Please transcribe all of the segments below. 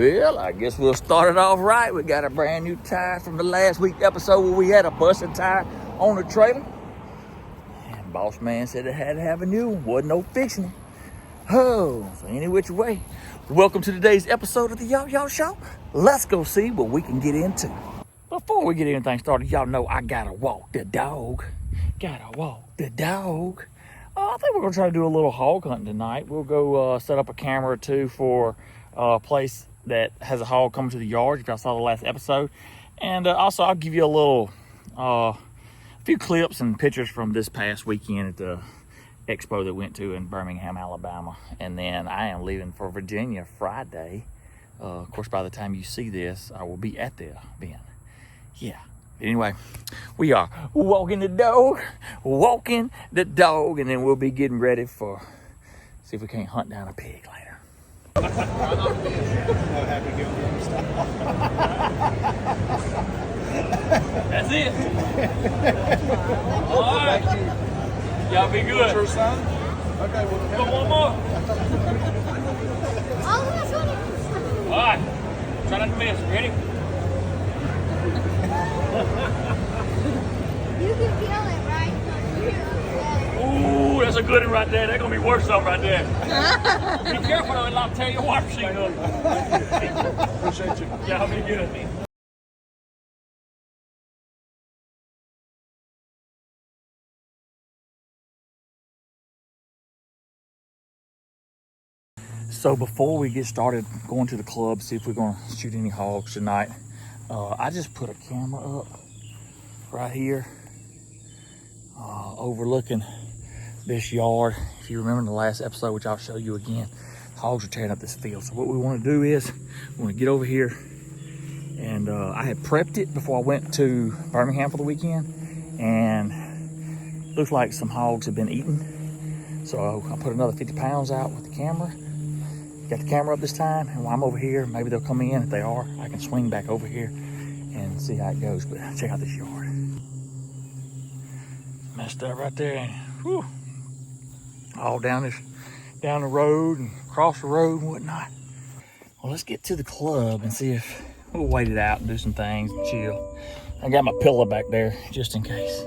Well, I guess we'll start it off right. We got a brand new tire from the last week episode where we had a busted tire on the trailer. And boss man said it had to have a new one. Wasn't no fixing it. Oh, so any which way. Welcome to today's episode of the Yo Show. Let's go see what we can get into. Before we get anything started, y'all know I gotta walk the dog. Gotta walk the dog. I think we're gonna try to do a little hog hunting tonight. We'll go set up a camera or two for a place that has a hog coming to the yard, if y'all saw the last episode. And also I'll give you a little, few clips and pictures from this past weekend at the expo that went to in Birmingham, Alabama. And then I am leaving for Virginia Friday. Of course, by the time you see this, I will be at the event. Yeah. Anyway, we are walking the dog, and then we'll be getting ready for, see if we can't hunt down a pig later. That's it. All right. Y'all be good. Your son? Okay, well, come one more. All right. Try not to miss. Ready? You can feel it, right? Ooh, that's a good one right there. That's gonna be worth something right there. Be careful though, I'll tear your water machine up. Appreciate you. Y'all be good. So before we get started going to the club, see if we're gonna shoot any hogs tonight, I just put a camera up right here, overlooking this yard. If you remember in the last episode, which I'll show you again, hogs are tearing up this field. So what we want to do is we want to get over here, and I had prepped it before I went to Birmingham for the weekend, and looks like some hogs have been eaten. So I put another 50 pounds out with the camera. Got the camera up this time, and while I'm over here, maybe they'll come in. If they are, I can swing back over here and see how it goes. But check out this yard. Messed up right there, and whew, all down the road and across the road and whatnot. Well, let's get to the club and see if we'll wait it out and do some things and chill. I got my pillow back there just in case.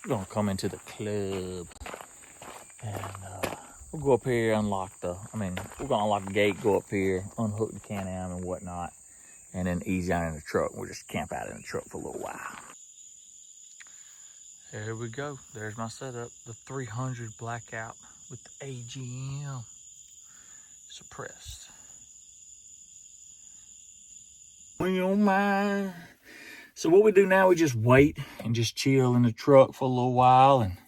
We're gonna come into the club, and we'll go up here, we're gonna unlock the gate, go up here, unhook the Can-Am and whatnot, and then ease out in the truck. We'll just camp out in the truck for a little while. There we go. There's my setup, the 300 blackout with the AGM suppressed. On your mind. So what we do now, we just wait and just chill in the truck for a little while, and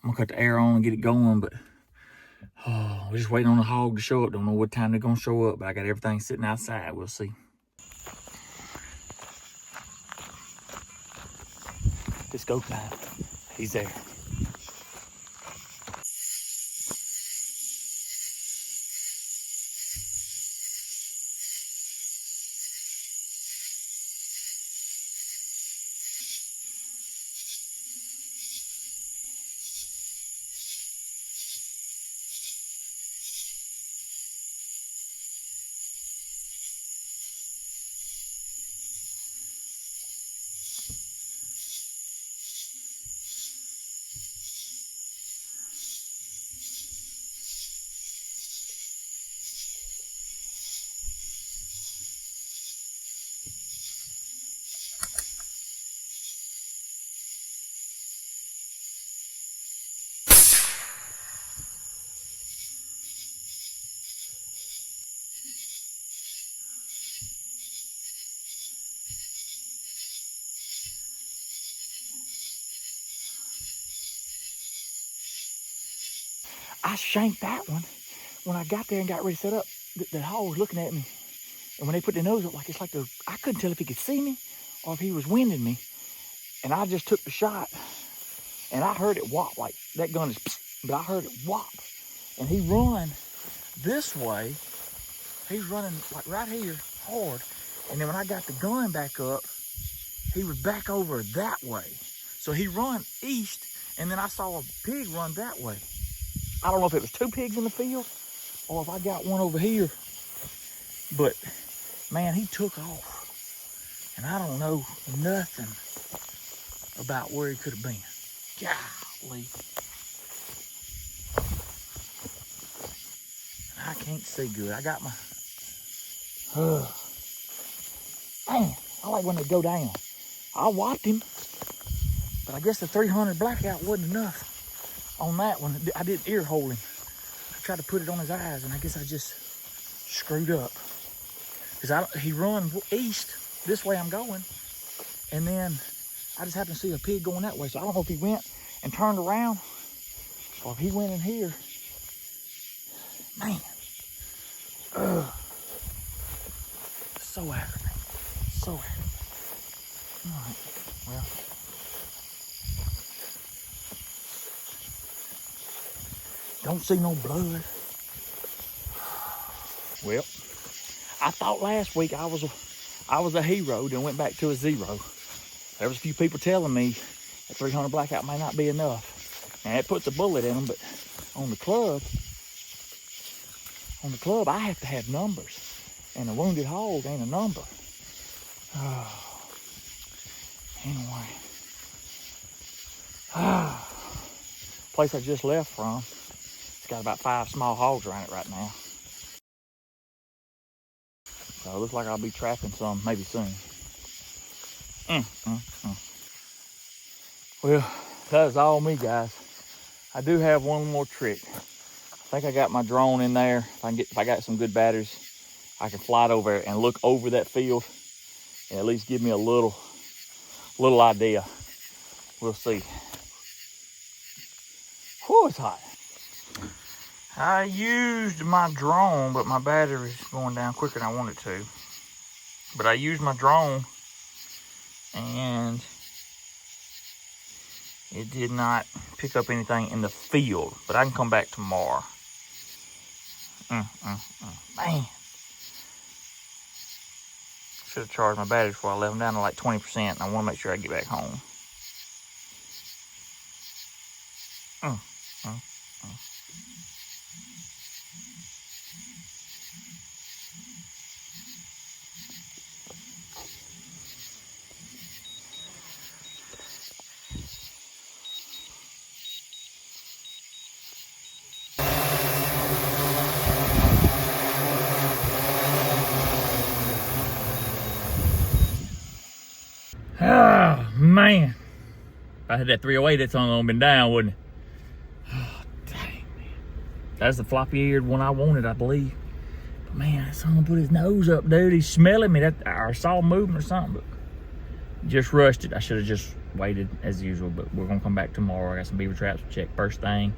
I'm gonna cut the air on and get it going, but we're just waiting on the hog to show up. Don't know what time they're gonna show up, but I got everything sitting outside. We'll see. Let's go time. He's there. I shanked that one. When I got there and got ready to set up, the hog was looking at me. And when they put their nose up, it's like I couldn't tell if he could see me or if he was winding me. And I just took the shot, and I heard it whop, like that gun is, but I heard it whop. And he run this way. He's running like right here, hard. And then when I got the gun back up, he was back over that way. So he run east, and then I saw a pig run that way. I don't know if it was two pigs in the field or if I got one over here, but Man, he took off. And I don't know nothing about where he could have been. Golly. I can't see good. I got my... Man, I like when they go down. I whopped him, but I guess the 300 blackout wasn't enough on that one. I didn't ear hole him. I tried to put it on his eyes, and I guess I just screwed up. Because he run east, this way I'm going, and then I just happened to see a pig going that way. So I don't know if he went and turned around, or if he went in here. Man. So aggravating. So aggravating. All right. Well. Don't see no blood. Well, I thought last week I was a hero, then went back to a zero. There was a few people telling me that 300 blackout may not be enough. And it puts a bullet in them, but on the club, I have to have numbers. And a wounded hog ain't a number. Anyway. Place I just left from, it's got about 5 small hogs around it right now. So it looks like I'll be trapping some maybe soon. Well, that is all me, guys. I do have one more trick. I think I got my drone in there. If I got some good batteries, I can fly it over and look over that field and at least give me a little idea. We'll see. Whew, it's hot. I used my drone, but my battery's going down quicker than I wanted to. But I used my drone and it did not pick up anything in the field, but I can come back tomorrow. Man. Should have charged my batteries before I left them down to like 20%, and I want to make sure I get back home. Oh, man. If I had that 308, that song on been down, wouldn't it? Oh, dang, man. That's the floppy-eared one I wanted, I believe. But, man, that song put his nose up, dude. He's smelling me. I saw him moving or something, but just rushed it. I should have just waited as usual, but we're going to come back tomorrow. I got some beaver traps to check first thing.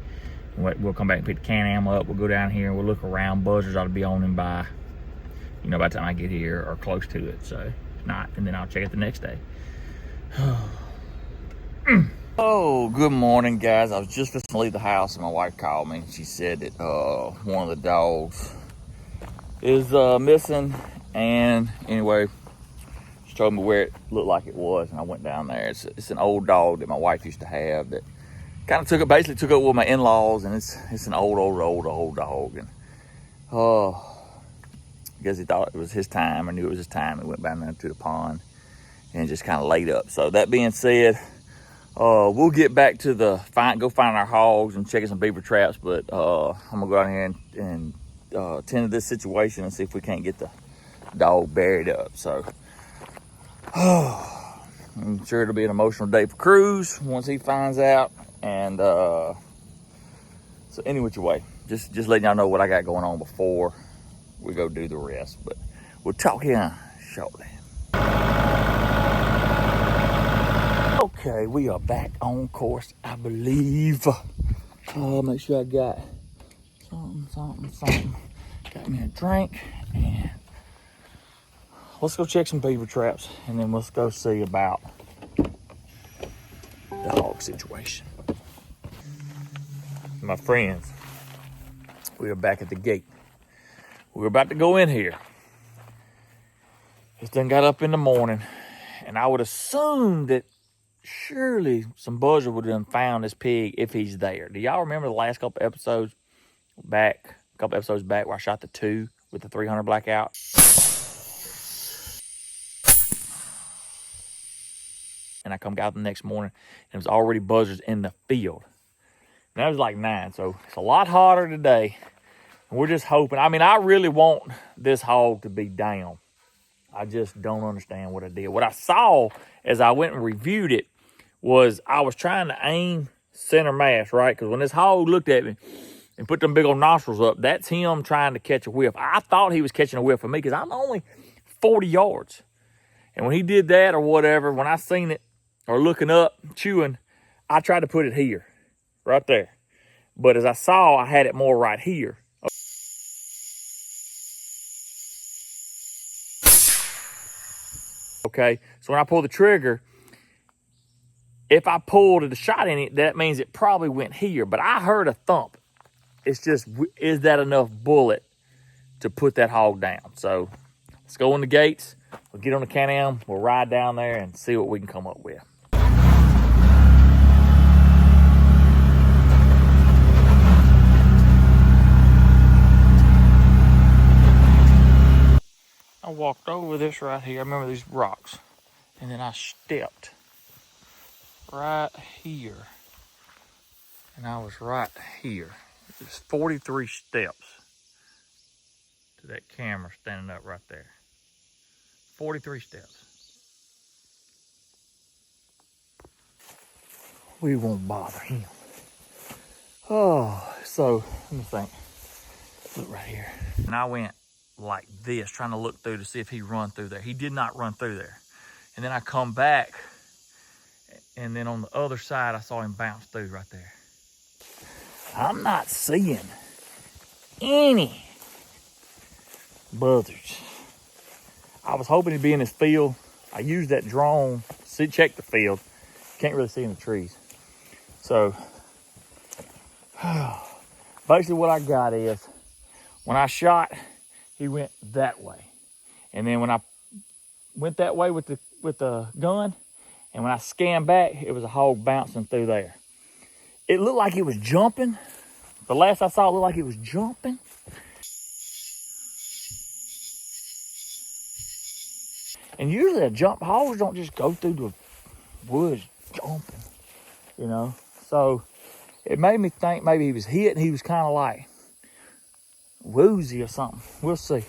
We'll come back and pick the Can-Am up. We'll go down here and we'll look around. Buzzards ought to be on him by the time I get here or close to it. So, if not, and then I'll check it the next day. Oh, good morning, guys. I was just going to leave the house and my wife called me. She said that one of the dogs is missing. And anyway, she told me where it looked like it was, and I went down there. It's an old dog that my wife used to have that kind of basically took up with my in-laws, and it's an old dog. And I guess he thought it was his time. I knew it was his time. He went down there to the pond and just kind of laid up. So that being said, we'll get back to go find our hogs and checking some beaver traps. But I'm gonna go out here and tend to this situation and see if we can't get the dog buried up. So I'm sure it'll be an emotional day for Cruz once he finds out. And so any which way, just letting y'all know what I got going on before we go do the rest. But we'll talk here shortly. Okay, we are back on course, I believe. Make sure I got something. Got me a drink, and let's go check some beaver traps, and then let's go see about the hog situation. My friends, we are back at the gate. We're about to go in here. It's done got up in the morning, and I would assume that surely some buzzard would have found this pig if he's there. Do y'all remember the last couple episodes back where I shot the 2 with the 300 blackout? And I come out the next morning, and it was already buzzards in the field. And that was like 9, so it's a lot hotter today. And we're just hoping. I mean, I really want this hog to be down. I just don't understand what I did. What I saw as I went and reviewed it was I was trying to aim center mass, right? Because when this hog looked at me and put them big old nostrils up, that's him trying to catch a whiff. I thought he was catching a whiff of me because I'm only 40 yards. And when he did that or whatever, when I seen it or looking up, chewing, I tried to put it here, right there. But as I saw, I had it more right here. Okay, so when I pull the trigger, if I pulled a shot in it, that means it probably went here. But I heard a thump. It's just, is that enough bullet to put that hog down? So let's go in the gates. We'll get on the Can-Am. We'll ride down there and see what we can come up with. I walked over this right here. I remember these rocks. And then I stepped right here. And I was right here. It's 43 steps to that camera standing up right there. 43 steps. We won't bother him. Oh, so let me think. Look right here. And I went like this, trying to look through to see if he run through there. He did not run through there. And then I come back, and then on the other side, I saw him bounce through right there. I'm not seeing any buzzards. I was hoping he'd be in this field. I used that drone to check the field. Can't really see in the trees. So, basically what I got is, when I shot, he went that way. And then when I went that way with the gun, and when I scanned back, it was a hog bouncing through there. It looked like it was jumping. The last I saw, it looked like it was jumping. And usually hogs don't just go through the woods jumping, you know. So it made me think maybe he was hit and he was kind of like woozy or something. We'll see.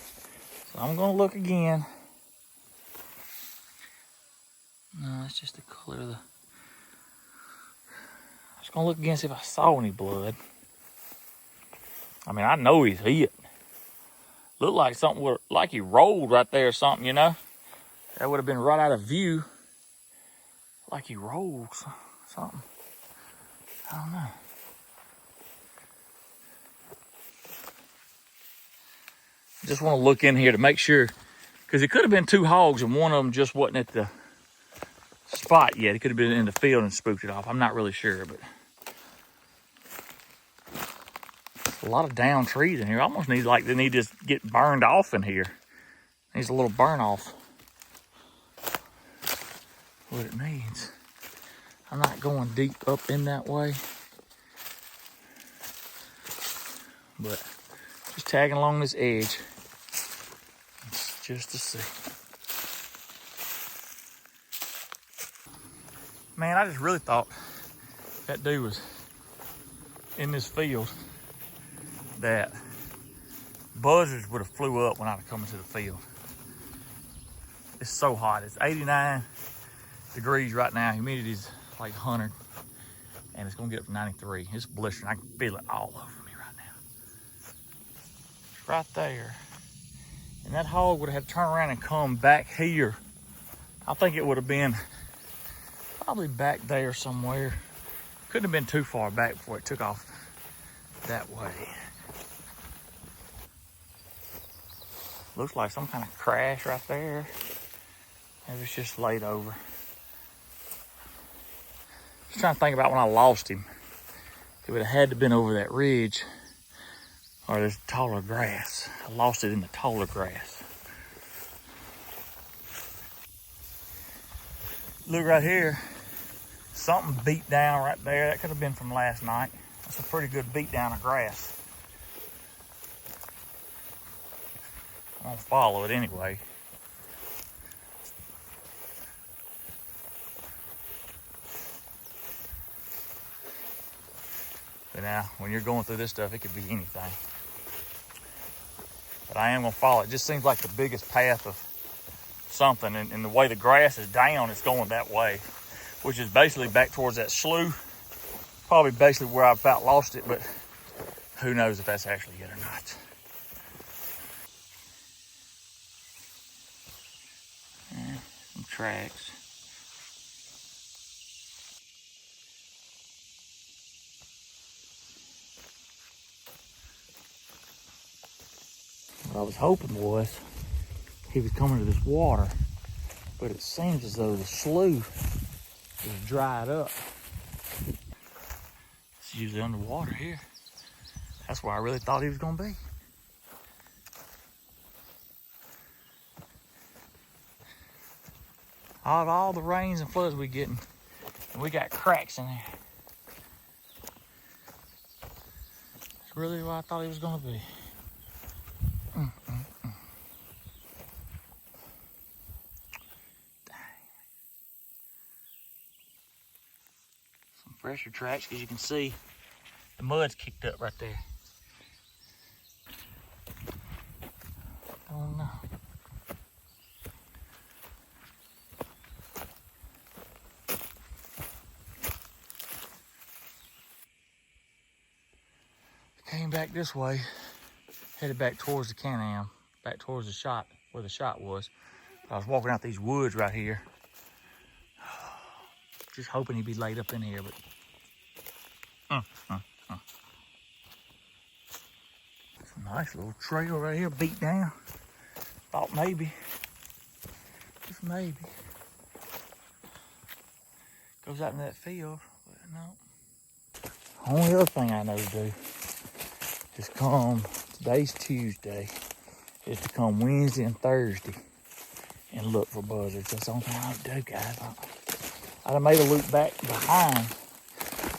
So I'm gonna look again. No, it's just the color of the... I'm just gonna look again, see if I saw any blood. I mean, I know he's hit. Looked like something like he rolled right there or something, you know? That would have been right out of view. Like he rolled something. I don't know. Just want to look in here to make sure, because it could have been 2 hogs and one of them just wasn't at the spot yet. It could have been in the field and spooked it off. I'm not really sure, but a lot of down trees in here. Almost needs like they need to just get burned off in here. Needs a little burn off. What it needs. I'm not going deep up in that way, but just tagging along this edge just to see. Man, I just really thought that dude was in this field, that buzzards would have flew up when I was coming to the field. It's so hot. It's 89 degrees right now. Humidity's like 100, and it's gonna get up to 93. It's blistering. I can feel it all over me right now. It's right there. And that hog would have had to turn around and come back here. I think it would have been probably back there somewhere. Couldn't have been too far back before it took off that way. Looks like some kind of crash right there. Maybe it's just laid over. Just trying to think about when I lost him. It would have had to have been over that ridge or this taller grass. I lost it in the taller grass. Look right here. Something beat down right there. That could have been from last night. That's a pretty good beat down of grass. I'm gonna follow it anyway. But now, when you're going through this stuff, it could be anything. But I am gonna follow it. It just seems like the biggest path of something, and the way the grass is down, it's going that way, which is basically back towards that slough. Probably basically where I about lost it, but who knows if that's actually it or not. Yeah, some tracks. What I was hoping was he was coming to this water, but it seems as though the slough is dried up. It's usually underwater here. That's where I really thought he was gonna be. Out of all the rains and floods we getting, and we got cracks in there. That's really what I thought he was gonna be. Some fresher tracks, because you can see the mud's kicked up right there. Oh no. Came back this way, headed back towards the Can-Am, back towards the shot, where the shot was. I was walking out these woods right here, just hoping he'd be laid up in here, but It's a nice little trail right here, beat down. Thought maybe, just maybe, goes out in that field, but no. Only other thing I know to do is come, today's Tuesday, is to come Wednesday and Thursday and look for buzzards. That's the only thing I know to do, guys. I done made a loop back behind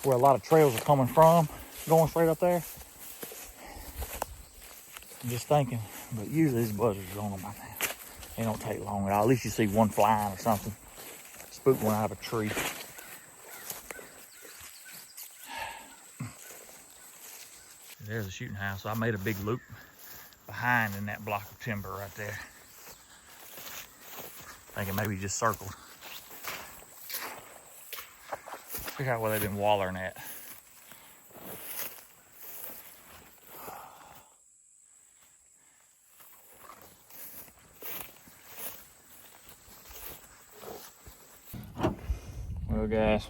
where a lot of trails are coming from, going straight up there. I'm just thinking, but usually these buzzards are on them by now. They don't take long at all. At least you see one flying or something. Spook one out of a tree. There's a shooting house. So I made a big loop behind in that block of timber right there. Thinking maybe he just circled. Figure out where they've been wallering at. Well, guys.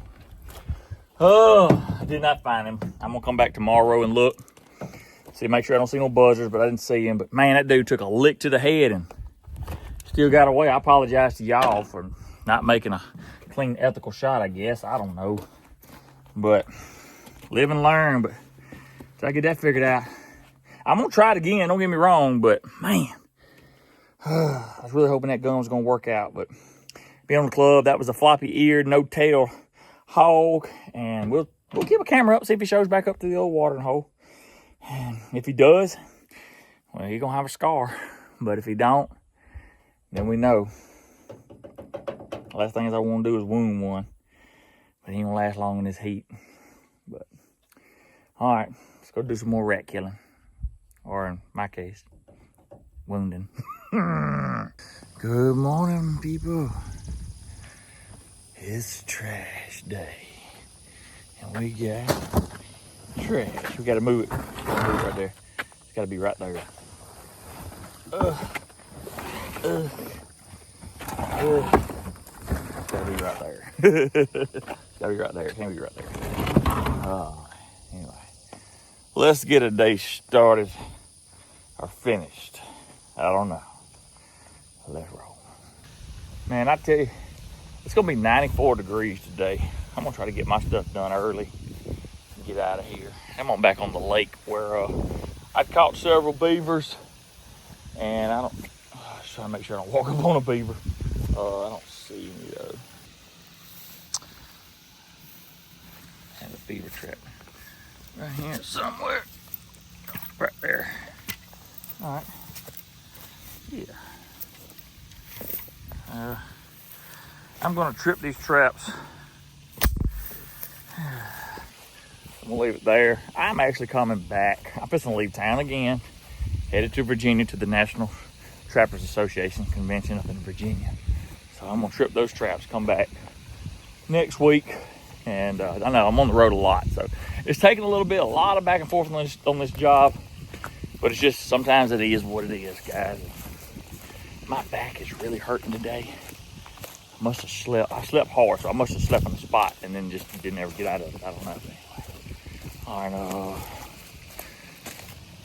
Oh, I did not find him. I'm gonna come back tomorrow and look. See, make sure I don't see no buzzards, but I didn't see him. But man, that dude took a lick to the head and still got away. I apologize to y'all for not making a clean, ethical shot, I guess. I don't know. But live and learn. But till I get that figured out, I'm gonna try it again. Don't get me wrong, but man, I was really hoping that gun was gonna work out. But being on the club, that was a floppy-eared, no-tail hog, and we'll keep a camera up, see if he shows back up to the old watering hole. And if he does, well, he's gonna have a scar. But if he don't, then we know. The last thing I want to do is wound one. But he ain't gonna last long in this heat. But all right, let's go do some more rat killing. Or in my case, wounding. Good morning, people. It's trash day. And we got trash. We gotta move it. Move it right there. It's gotta be right there. It's gotta be right there. It's gotta be right there. It can't be right there. Anyway. Let's get a day started or finished. I don't know. Let's roll. Man, I tell you, it's gonna be 94 degrees today. I'm gonna try to get my stuff done early and get out of here. I'm on back on the lake where I caught several beavers, and I was trying to make sure I don't walk up on a beaver. I don't see any though. Have a beaver trap right here somewhere. Right there. All right. Yeah. I'm gonna trip these traps We'll leave it there. I'm actually coming back. I'm just gonna leave town again, headed to Virginia to the National Trappers Association convention up in Virginia. So I'm gonna trip those traps, come back next week. And I know I'm on the road a lot, so it's taking a lot of back and forth on this job, but it's just sometimes it is what it is, guys. My back is really hurting today. I slept hard, so I must have slept on the spot and then just didn't ever get out of it. I don't know. Anyway. All right,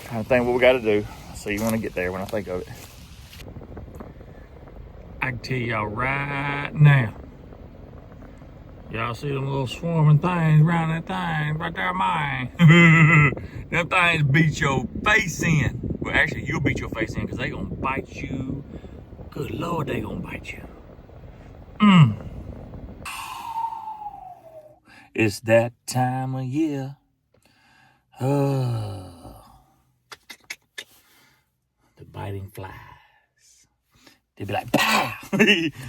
trying to think what we got to do. So you want to get there when I think of it. I can tell y'all right now. Y'all see them little swarming things around that thing right there, mine. Them things beat your face in. Well, actually, you'll beat your face in because they gonna bite you. Good Lord, they gonna bite you. It's that time of year. The biting flies. They be like, pow!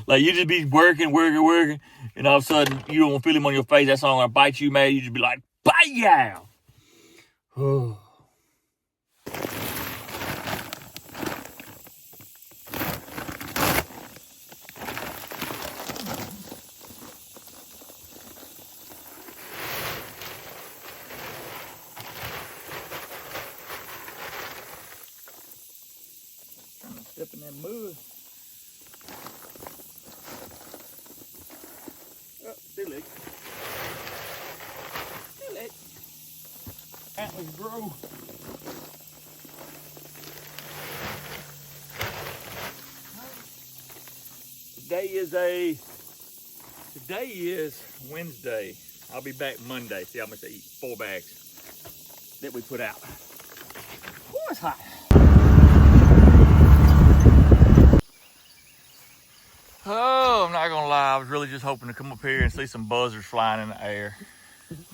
Like you just be working, and all of a sudden you don't feel him on your face. That song gonna bite you, man. You just be like, bye! Oh. Trying to step in that mud. Oh, still it. Antlers grow. Today is Wednesday. I'll be back Monday. See how much I eat. 4 bags that we put out. Oh, it's hot. Oh, I'm not gonna lie. I was really just hoping to come up here and see some buzzards flying in the air.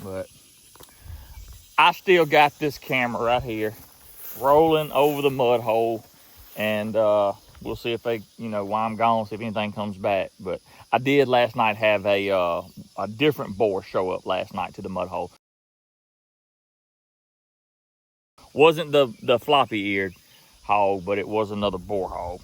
But I still got this camera right here rolling over the mud hole, and we'll see if they, while I'm gone, see if anything comes back. But I did last night have a different boar show up last night to the mud hole. Wasn't the floppy-eared hog, but it was another boar hog.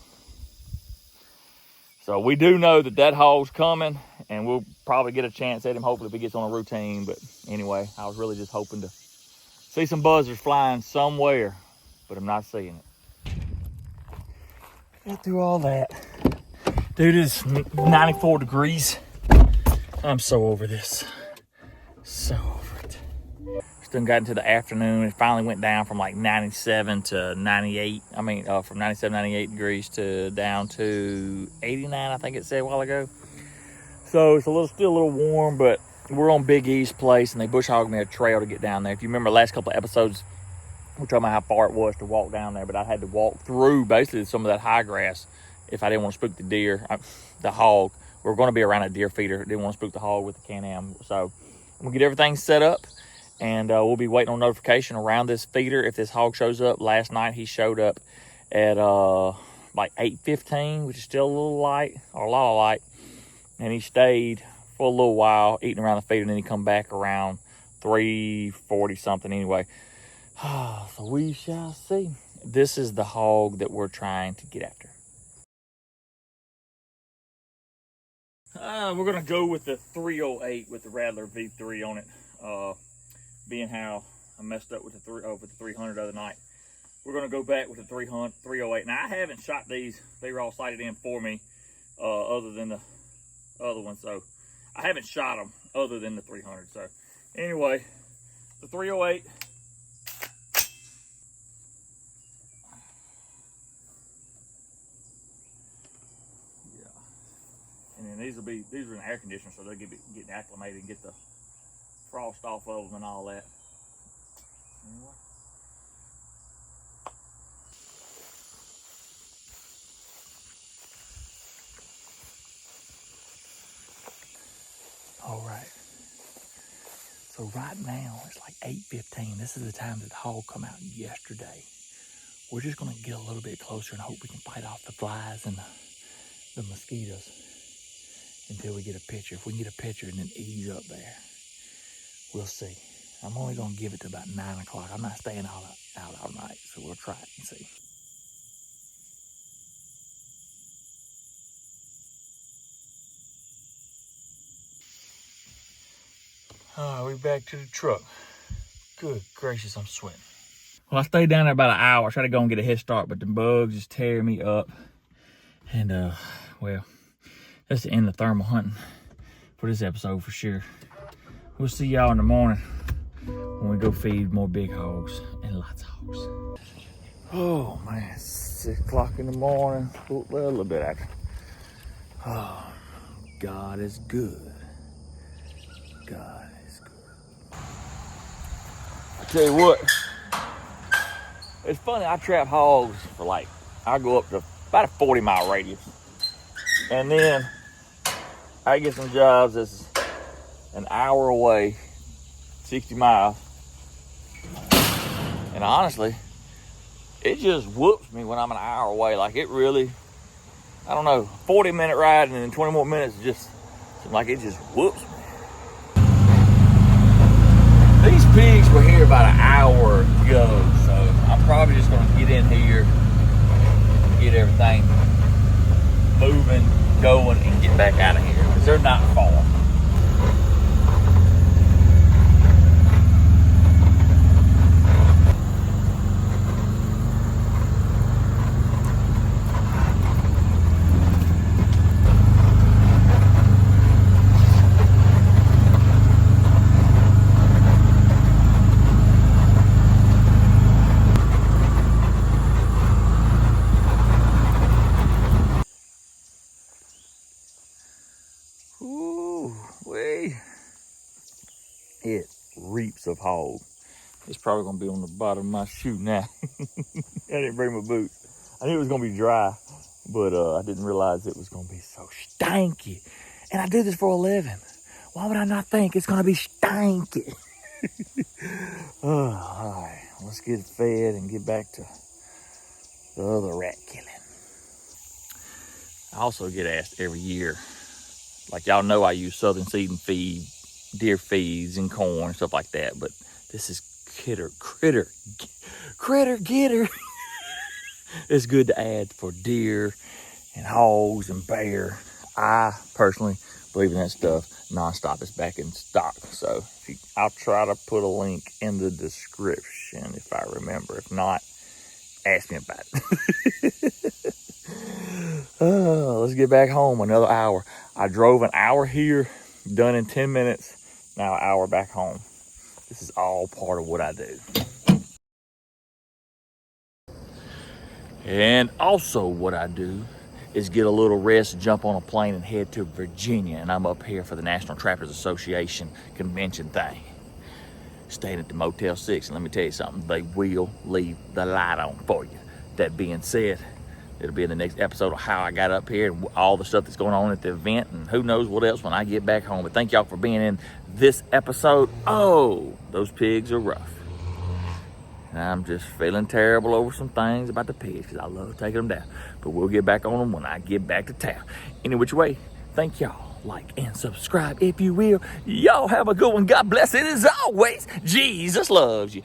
So we do know that hog's coming, and we'll probably get a chance at him, hopefully if he gets on a routine. But anyway, I was really just hoping to see some buzzards flying somewhere, but I'm not seeing it. Got through all that. Dude, it's 94 degrees. I'm so over this. So over it. Still got into the afternoon. It finally went down from like 97 to 98. From 97, 98 degrees to down to 89, I think it said a while ago. So it's still a little warm, but we're on Big E's place, and they bush hogged me a trail to get down there. If you remember the last couple of episodes, we're talking about how far it was to walk down there, but I had to walk through basically some of that high grass if I didn't want to spook the deer, the hog. We were going to be around a deer feeder. Didn't want to spook the hog with the Can-Am. So I'm going to get everything set up, and we'll be waiting on notification around this feeder if this hog shows up. Last night he showed up at like 8:15, which is still a little light, or a lot of light, and he stayed for a little while eating around the feeder, and then he come back around 3:40 something anyway. So we shall see. This is the hog that we're trying to get after. We're gonna go with the 308 with the Rattler V3 on it. Being how I messed up with the 300 the other night, we're gonna go back with the 308. Now I haven't shot these; they were all sighted in for me, other than the other one. So I haven't shot them other than the 300. So anyway, the 308. And then these are in air conditioner, so they'll getting acclimated and get the frost off of them and all that. Anyway. All right. So right now it's like 8:15. This is the time that the hog come out yesterday. We're just gonna get a little bit closer and hope we can fight off the flies and the mosquitoes until we get a picture. If we can get a picture and then ease up there, we'll see. I'm only gonna give it to about 9 o'clock. I'm not staying out all night, so we'll try it and see. Oh, we back to the truck. Good gracious, I'm sweating. Well, I stayed down there about an hour. I tried to go and get a head start, but the bugs just tear me up. And, well, that's the end of thermal hunting for this episode for sure. We'll see y'all in the morning when we go feed more big hogs and lots of hogs. Oh, man, 6 o'clock in the morning. Well, a little bit after. Oh, God is good. God is good. I tell you what, it's funny, I trap hogs for like, I go up to about a 40-mile radius. And then I get some jobs that's an hour away, 60 miles. And honestly, it just whoops me when I'm an hour away. Like it really, I don't know, 40-minute ride and then 20 more minutes just seems like it just whoops me. These pigs were here about an hour ago, so I'm probably just gonna get in here, get everything moving, going, and get back out of here, because they're not far. It reeks of hog. It's probably gonna be on the bottom of my shoe now. I didn't bring my boots. I knew it was gonna be dry, but I didn't realize it was gonna be so stanky. And I do this for a living. Why would I not think it's gonna be stanky? Oh, all right, let's get fed and get back to the other rat killing. I also get asked every year, like y'all know I use Southern Seed and Feed, deer feeds and corn, stuff like that, but this is critter getter. It's good to add for deer and hogs and bear. I personally believe in that stuff nonstop. It's back in stock, so I'll try to put a link in the description if I remember. If not, ask me about it. Oh, let's get back home. Another hour. I drove an hour here, done in 10 minutes. Now an hour back home. This is all part of what I do. And also what I do is get a little rest, jump on a plane and head to Virginia. And I'm up here for the National Trappers Association convention thing. Staying at the Motel 6, and let me tell you something, they will leave the light on for you. That being said, it'll be in the next episode of how I got up here and all the stuff that's going on at the event and who knows what else when I get back home. But thank y'all for being in this episode. Oh, those pigs are rough. And I'm just feeling terrible over some things about the pigs because I love taking them down. But we'll get back on them when I get back to town. Any which way, thank y'all. Like and subscribe if you will. Y'all have a good one. God bless it as always. Jesus loves you.